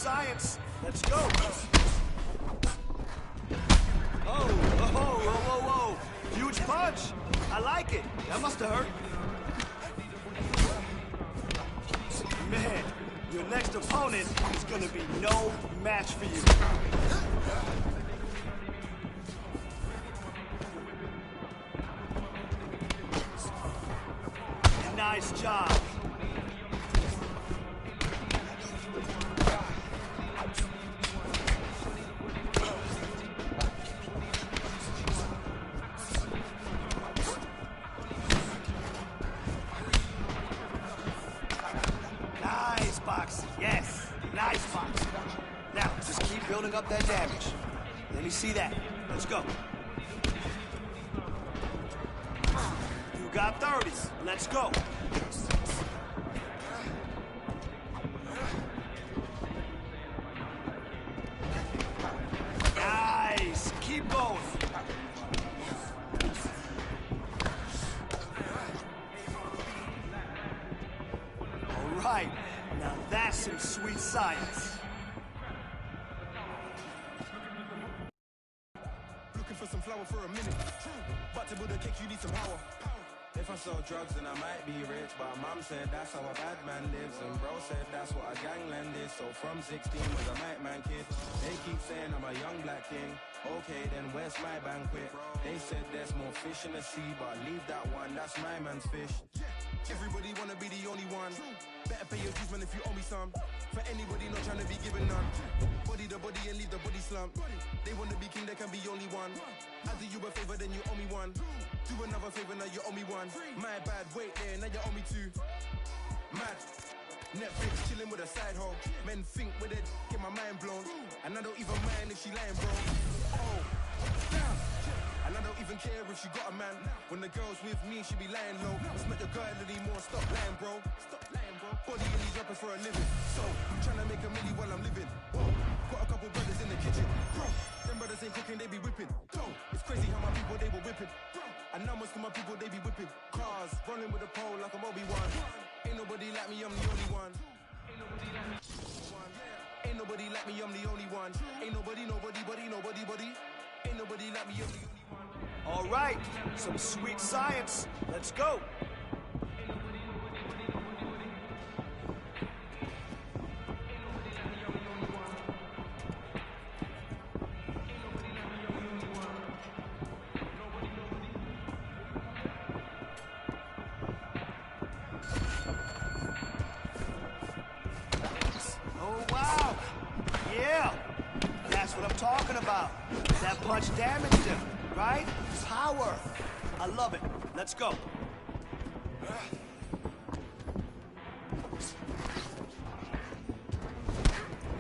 science. Let's go. Oh, whoa, whoa, whoa, whoa. Huge punch. I like it. That must have hurt. Man, your next opponent is gonna be no match for you. Nice job. Nice boxing. Yes, nice boxing. Now, just keep building up that damage. Let me see that. Let's go. You got 30. Let's go. Nice. Keep going. All right. Now that's some sweet science. Looking for some flour for a minute. But to build a cake, you need some power. If I sell drugs, then I might be rich. But mom said that's how a bad man lives. And bro said that's what a gangland is. So from 16 was a nightman kid. They keep saying I'm a young black king. Okay, then where's my banquet? They said there's more fish in the sea, but leave that one, that's my man's fish. Everybody wanna be the only one. Better pay your dues, man, if you owe me some. For anybody not trying to be given none. Body the body and leave the body slump. They wanna be king, there can be only one. I do you a favor, then you owe me one. Do another favor, now you owe me one. My bad, wait there, now you owe me two. Mad. Netflix chilling with a side hoe. Men think with it, get my mind blown. And I don't even mind if she lying, bro. Oh, damn. And I don't even care if she got a man. When the girl's with me, she be lying low. It's not your girl anymore, stop lying, bro. Stop lying, bro. Body in these rappers for a living. So, I'm trying to make a milli while I'm living. Whoa, got a couple brothers in the kitchen. Bro, them brothers ain't cooking, they be whipping. Go, it's crazy how my people, they were whipping. Bro, and now most of my people, they be whipping. Cars, rolling with a pole like I'm Obi-Wan. Ain't nobody like me, I'm the only one. Ain't nobody like me, I'm the only one. Ain't nobody, nobody. Ain't nobody like me, I'm the only one. All right, some sweet science. Let's go. Oh, wow. Yeah, that's what I'm talking about. That punch damaged him. Right? Power. I love it. Let's go.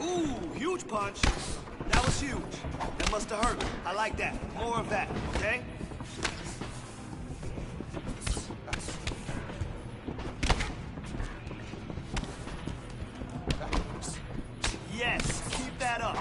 Ooh, huge punch. That was huge. That must have hurt. I like that. More of that, okay? Yes, keep that up.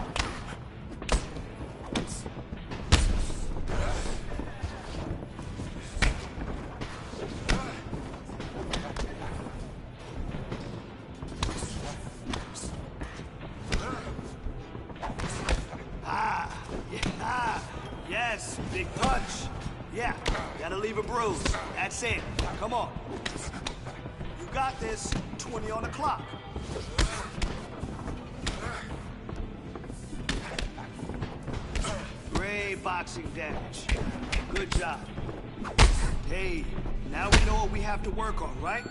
Yes, big punch. Yeah, gotta leave a bruise. That's it. Come on. You got this. 20 on the clock. Great boxing damage. Good job. Hey, now we know what we have to work on, right?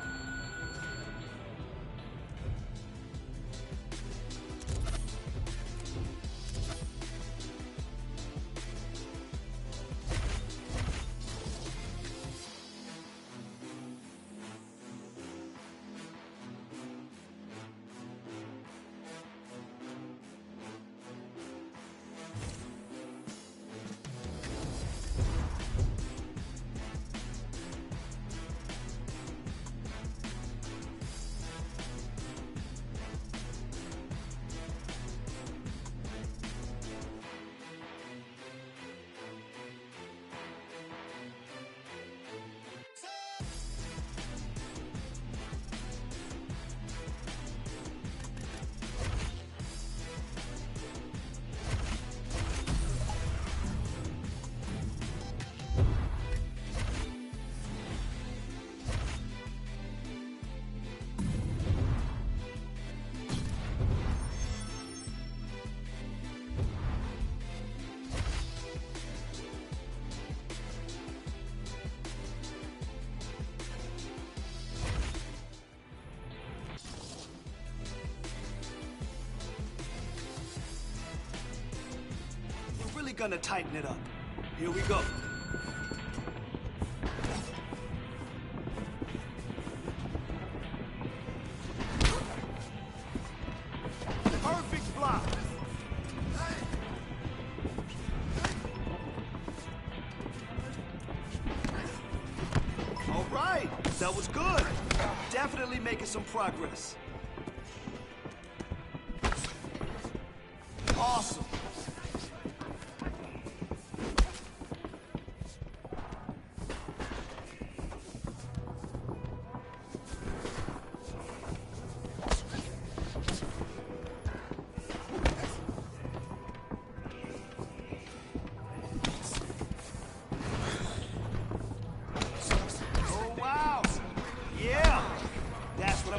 gonna tighten it up. Here we go. Perfect block. All right, that was good. Definitely making some progress. Awesome.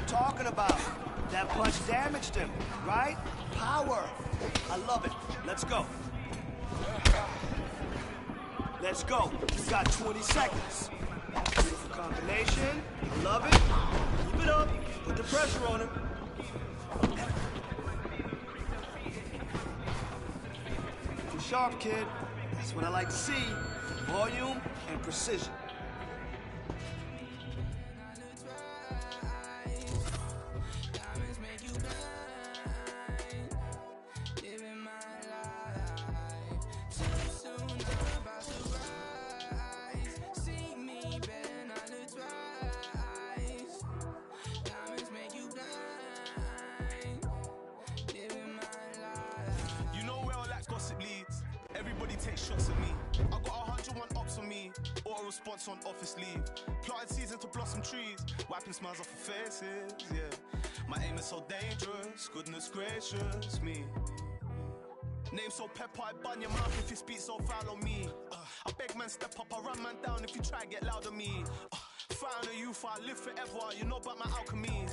Talking about. That punch damaged him, right? Power. I love it. Let's go. Let's go. You got 20 seconds. Beautiful combination. Love it. Keep it up. Put the pressure on him. Too sharp, kid. That's what I like to see. Volume and precision. Shots at me. I got 101 ops on me. Auto response on office leave. Planted season to blossom trees. Wiping smiles off of faces, yeah. My aim is so dangerous. Goodness gracious me. Name so pepper, I bun your mouth if you speak so foul on me. I beg man step up, I run man down if you try get loud on me. Fight on the youth, I live forever. You know about my alchemies.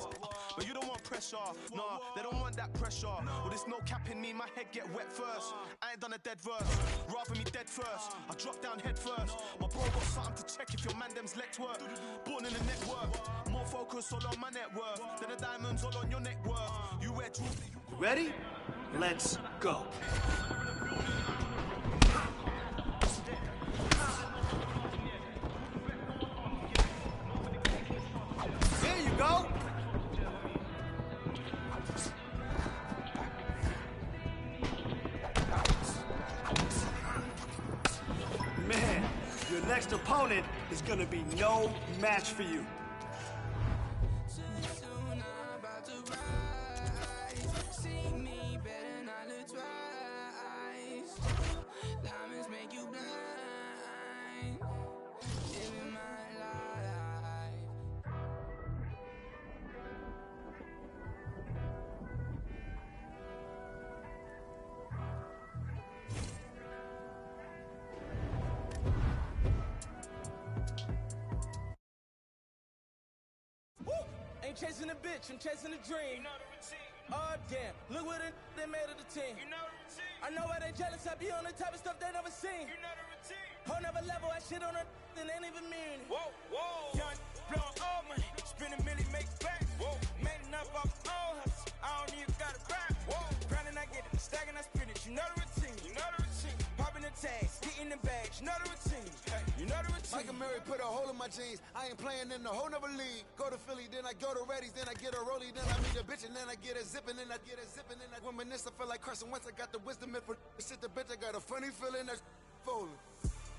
But you don't want pressure, nah, they don't want that pressure. Well, there's no cap in me, my head get wet first. I ain't done a dead verse, rather me dead first. I drop down head first. My bro got something to check if your man them's let work. Born in the network, more focus all on my net worth than the diamonds all on your neck worth. You wear jewelry. You ready? Let's go. There you go. Man, your next opponent is gonna be no match for you. Ain't chasing a bitch, I'm chasing a dream. You know the routine. Oh damn, look what they made of the team. You know the routine. I know why they jealous, I be on the type of stuff they never seen. You know the routine. Whole never level, I shit on her, then ain't even mean it. Whoa, whoa. Young, blowing all money, spend a million, make back. Whoa, made enough off all hustle, I don't even gotta rap. Whoa, grinding, I get it, stacking, I spin it. You know the routine. You know the routine. Popping the tags, getting the bags. You know the routine. Hey, you know the routine. Michael Murray put a hole in my jeans. I ain't playing in the whole nother league. Go to Philly, then I go to Reddy's, then I get a rollie, then I meet a bitch, and then I get a zippin', then I get a zippin', then I reminisce. I feel like Carson Wentz. I got the wisdom and for shit. The bitch, I got a funny feeling that's folding.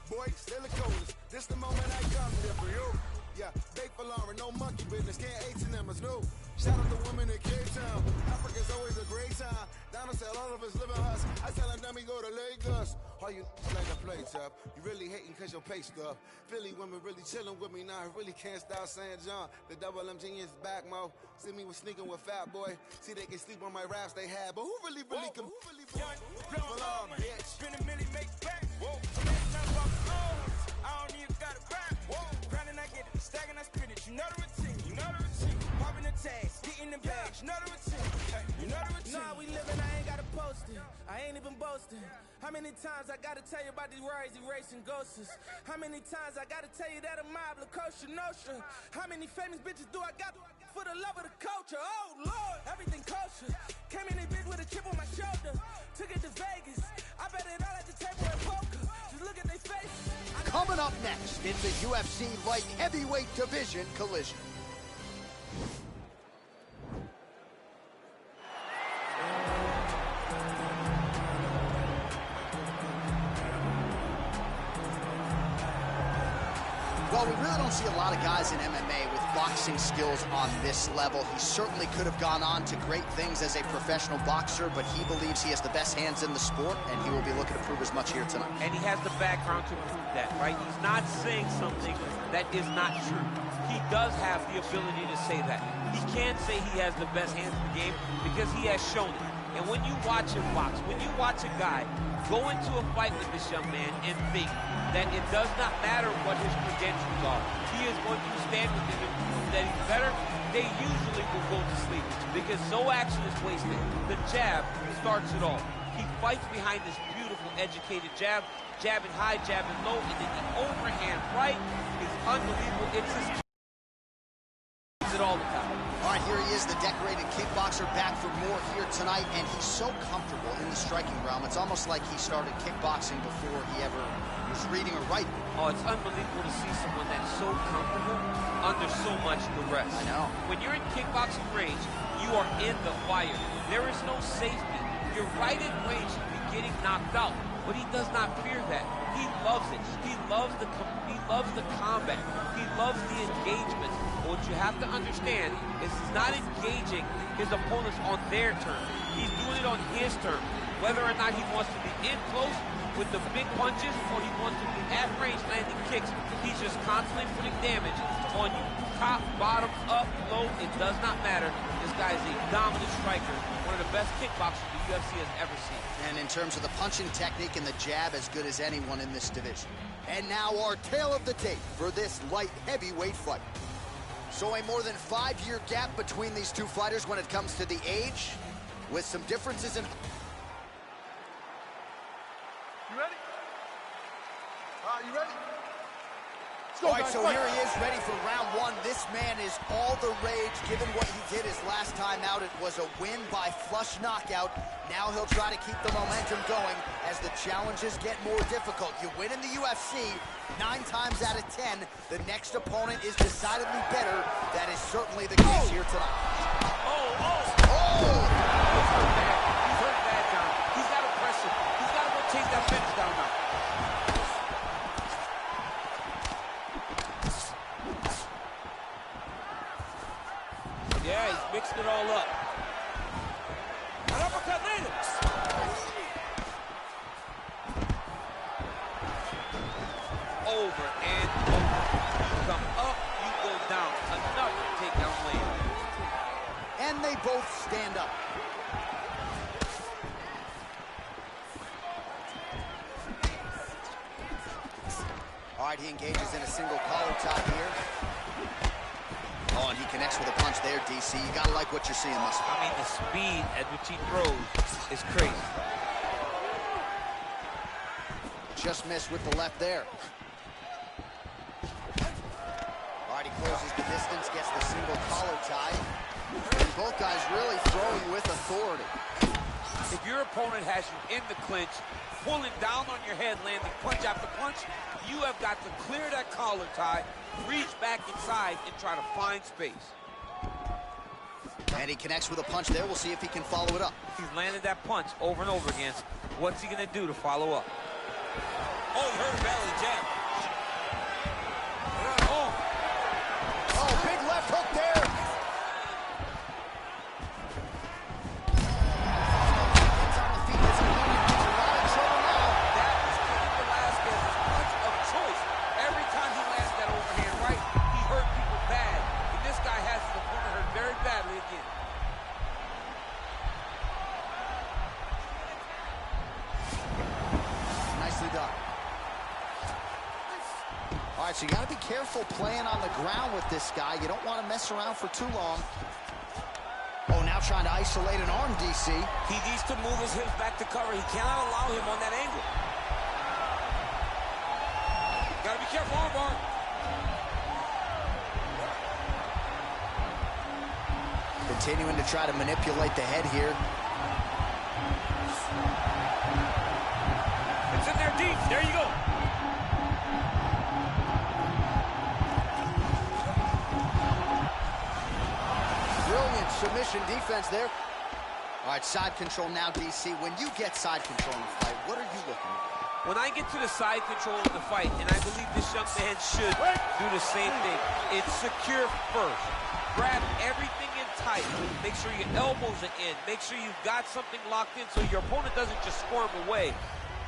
Boy, still the coldest. This the moment I come here for you. Yeah, bake for Lauren, no monkey business. Can't H&M, it's new. Shout out to women in Cape Town. Africa's always a great time. Down said all of us live in us. I tell them, dummy, go to Lagos. All you like to play tough. You really hating cause your pay stuff. Philly women really chilling with me now. I really can't stop saying John. The double M genius back, mo. See me with sneaking with Fat Boy. See they can sleep on my raps they had. But who really can? Who really Blowing all money, spend a million, make back. Whoa, nothing off the I don't even gotta rap. Whoa, grinding, I get it, stacking, I spin it. You know the routine. You know the routine. Popping the tags, getting the bags. You know the routine. Hey, you know the routine. Nah, we living, I ain't gotta post it. I ain't even boasting. How many times I gotta tell you about these rides, erasing ghosts? How many times I gotta tell you that a mob, La Costa Nostra? How many famous bitches do I got? for the love of the culture. Oh, Lord, everything kosher. Came in a bitch with a chip on my shoulder. Took it to Vegas. I bet it all at the table at poker. Just look at their faces. Coming up next in the UFC light heavyweight division collision. Well, we really don't see a lot of guys in MMA with boxing skills on this level. He certainly could have gone on to great things as a professional boxer, but he believes he has the best hands in the sport, and he will be looking to prove as much here tonight. And he has the background to prove that, right? He's not saying something that is not true. He does have the ability to say that. He can say he has the best hands in the game because he has shown it. And when you watch him box, when you watch a guy go into a fight with this young man and think that it does not matter what his credentials are, he is going to stand with him and prove that he's better, they usually will go to sleep because no action is wasted. The jab starts it all. He fights behind this beautiful, educated jab, jabbing high, jabbing low, and then the overhand right is unbelievable. It's his it all the time. All right, here he is, the decorated kickboxer, back for more here tonight, and he's so comfortable in the striking realm. It's almost like he started kickboxing before he ever was reading or writing. Oh, it's unbelievable to see someone that's so comfortable under so much duress. I know. When you're in kickboxing range, you are in the fire. There is no safety. You're right in range to be getting knocked out, but he does not fear that. He loves it. He loves the combat. He loves the engagement. But what you have to understand is he's not engaging his opponents on their terms. He's doing it on his terms. Whether or not he wants to be in close with the big punches or he wants to be at range landing kicks, he's just constantly putting damage on you. Top, bottom, up, low, it does not matter. This guy is a dominant striker, one of the best kickboxers the UFC has ever seen. And in terms of the punching technique and the jab, as good as anyone in this division. And now our tale of the tape for this light heavyweight fight. So a more than 5-year gap between these two fighters when it comes to the age, with some differences in... You ready? You ready? All right, so here he is, ready for round one. This man is all the rage, given what he did his last time out. It was a win by flush knockout. Now he'll try to keep the momentum going as the challenges get more difficult. You win in the UFC, 9 times out of 10. The next opponent is decidedly better. That is certainly the case here tonight. He's hurt bad down. He's got to press him. He's got to go take that finish down now. Yeah, he's mixing it all up. An uppercut later. Over and over. You come up, you go down. Another takedown later. And they both stand up. All right, he engages in a single collar tie here. Oh, and he connects with a punch there, DC. You gotta like what you're seeing, Muscle. I mean, the speed at which he throws is crazy. Just missed with the left there. All right, he closes the distance, gets the single collar tie. And both guys really throwing with authority. If your opponent has you in the clinch, pulling down on your head, landing punch after punch, you have got to clear that collar tie, reach back inside, and try to find space. And he connects with a punch there. We'll see if he can follow it up. He's landed that punch over and over again. What's he going to do to follow up? Oh, he heard a belly jab. Oh, big left hook there. Gets on the feet. This opponent is in a lot of trouble now. That is Cain Velasquez's punch of choice. Every time he lands that overhand right, he hurt people bad. And this guy has his opponent hurt very badly again. Nicely done. All right, so you got to be careful playing on the ground with this guy. You don't want to mess around for too long. Oh, now trying to isolate an arm, DC. He needs to move his hips back to cover. He cannot allow him on that angle. Gotta be careful, armbar. continuing to try to manipulate the head here. It's in there deep. There you go. Brilliant submission defense there. All right, side control now, DC. When you get side control in the fight, what are you looking at? When I get to the side control of the fight, and I believe this young man should do the same thing, it's secure first. Grab everything in tight. Make sure your elbows are in. Make sure you've got something locked in so your opponent doesn't just squirm away.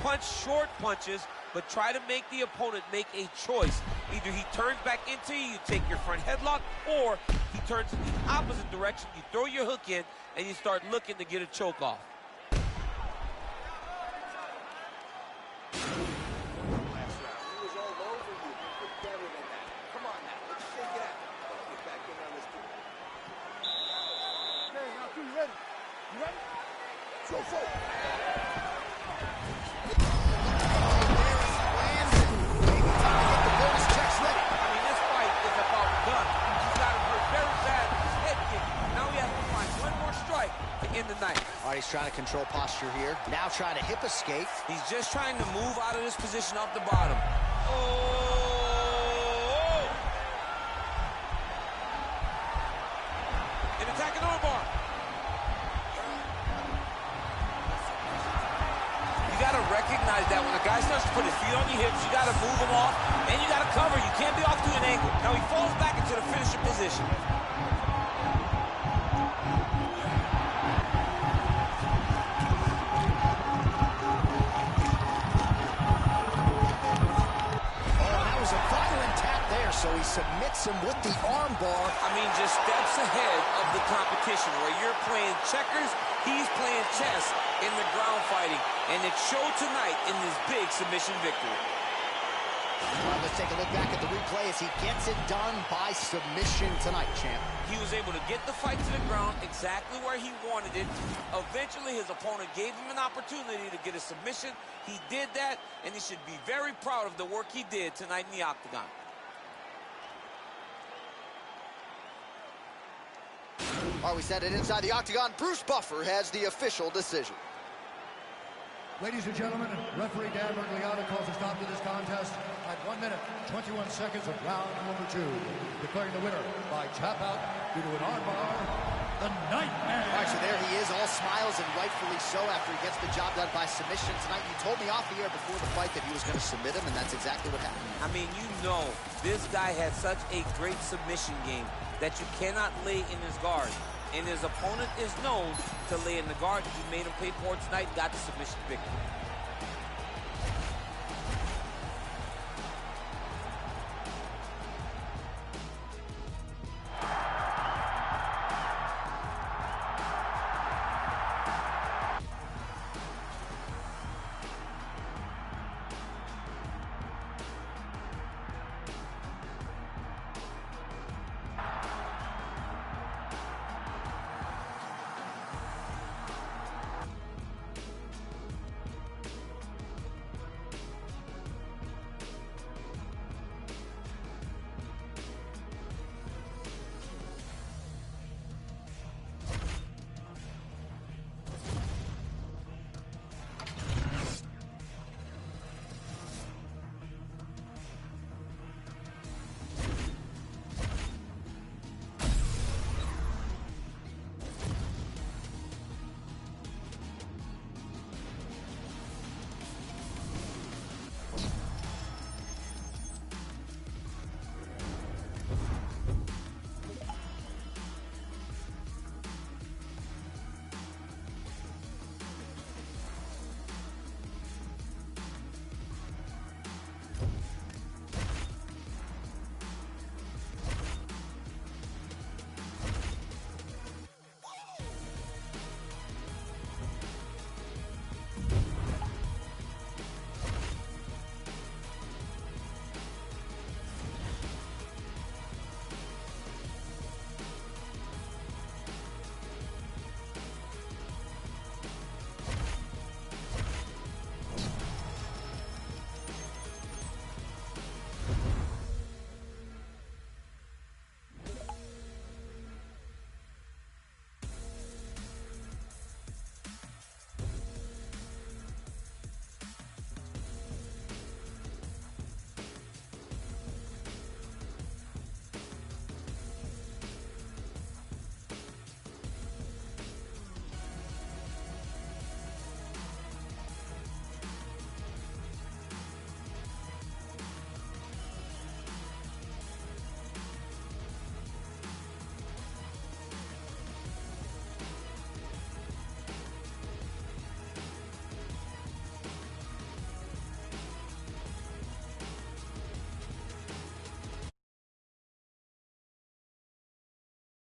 Punch short punches, but try to make the opponent make a choice. Either he turns back into you, you take your front headlock, or he turns in the opposite direction, you throw your hook in, and you start looking to get a choke off. He's trying to control posture here. Now trying to hip escape. He's just trying to move out of this position off the bottom. Oh! An attacking armbar. You got to recognize that when a guy starts to put his feet on your hips, you got to move him off, and you got to cover. You can't be off to an angle. Now he falls back into the finisher position. So he submits him with the arm bar. I mean, just steps ahead of the competition. Where you're playing checkers, he's playing chess in the ground fighting. And it showed tonight in this big submission victory. All right, let's take a look back at the replay as he gets it done by submission tonight, champ. He was able to get the fight to the ground exactly where he wanted it. Eventually, his opponent gave him an opportunity to get a submission. He did that, and he should be very proud of the work he did tonight in the octagon. All right, we set it inside the octagon. Bruce Buffer has the official decision. Ladies and gentlemen, referee Dan Mergliano calls a stop to this contest at 1 minute, 21 seconds of round number 2. Declaring the winner by tap out due to an armbar, the Nightmare. All right, so there he is, all smiles, and rightfully so after he gets the job done by submission tonight. You told me off the air before the fight that he was going to submit him, and that's exactly what happened. I mean, you know, this guy has such a great submission game that you cannot lay in his guard. And his opponent is known to lay in the guard. He made him pay for it tonight, got the submission victory.